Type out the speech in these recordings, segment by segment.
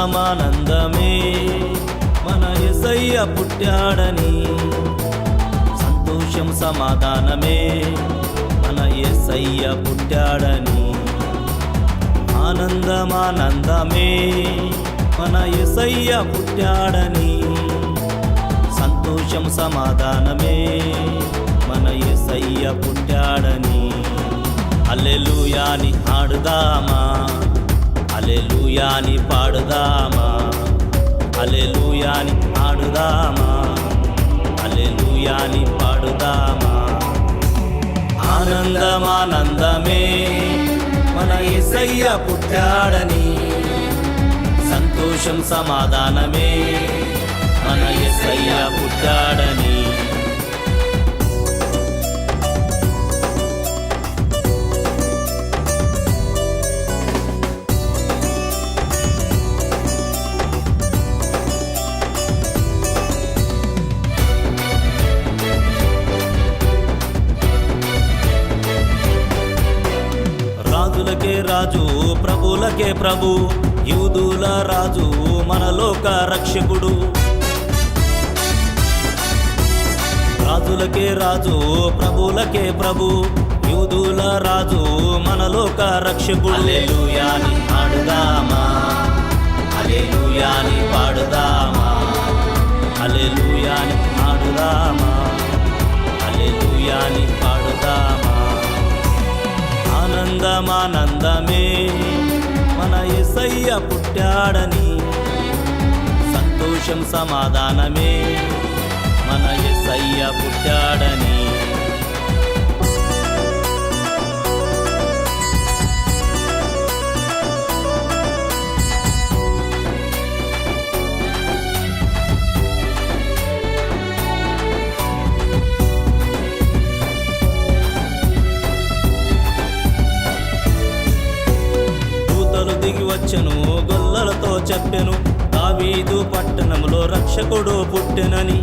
ఆనందమానందమే మన యేసయ్య పుట్టాడని, సంతోషం సమాధానమే మన యేసయ్య పుట్టాడని. ఆనందమానందమే మన యేసయ్య పుట్టాడని, సంతోషం సమాధానమే మన యేసయ్య పుట్టాడని. హల్లెలూయాని ఆడుదామా, హల్లెలూయాని పాడుదామా, హల్లెలూయాని ఆడుదామా, హల్లెలూయాని పాడుదామా. ఆనందమానందమే మన యేసయ్య పుట్టాడని, సంతోషం సమాధానమే మన యేసయ్య పుట్టాడని. రాజులకే రాజు ప్రభులకే ప్రభు, యూదుల రాజు మన లోక రక్షకుడు. రాజులకే రాజు ప్రభులకే ప్రభు, యూదుల రాజు మన లోక రక్షకుడు. హల్లెలూయాని ఆడుదామా, హల్లెలూయాని పాడుదామా, హల్లెలూయాని ఆడుదామా, హల్లెలూయాని పాడుదామా. ఆనందమానందమే మన యేసయ్య పుట్టాడని, సంతోషం సమాధానమే మన యేసయ్య పుట్టాడని. దిగి వచ్చెను గొల్లలతో చెప్పెను, దావీదు పట్టణంలో రక్షకుడు పుట్టెనని.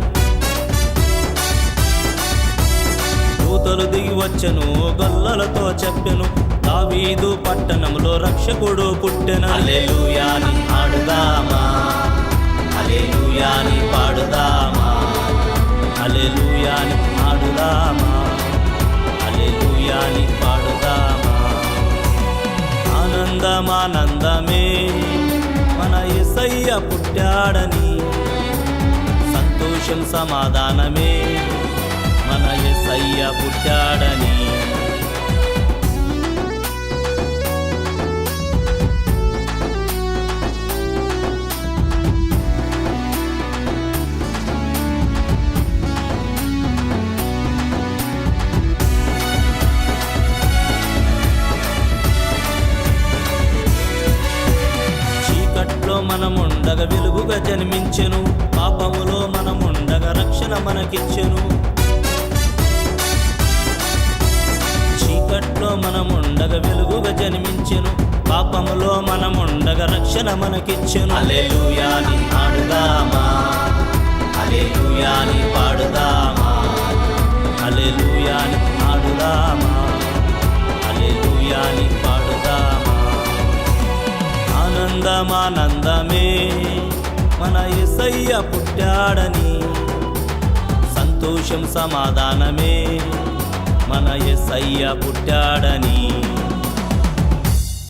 దూతలు దిగి వచ్చెను గొల్లలతో చెప్పెను, దావీదు పట్టణంలో రక్షకుడు పుట్టెనని. హల్లెలూయాని ఆడుదామా, హల్లెలూయాని పాడుదామా, హల్లెలూయాని ఆడుదామా, హల్లెలూయాని పాడుదామా. ఆనందమానందమే మన యేసయ్య పుట్టాడని, సంతోషం సమాధానమే మన యేసయ్య పుట్టాడని. మనముండగా వెలుగుగా జన్మించెను, పాపములో మనముండగా రక్షణ మనకిచ్చెను. చీకట్లో మనముండగా వెలుగుగా జన్మించెను, పాపములో మనముండగా రక్షణ మనకిచ్చెను. హల్లెలూయాని ఆడుదామా, హల్లెలూయాని పాడుదామా, హల్లెలూయాని ఆడుదామా, హల్లెలూయాని పాడుదామా. ఆనందమానందమే మన యేసయ్య పుట్టాడని, సంతోషం సమాధానమే మన యేసయ్య పుట్టాడని.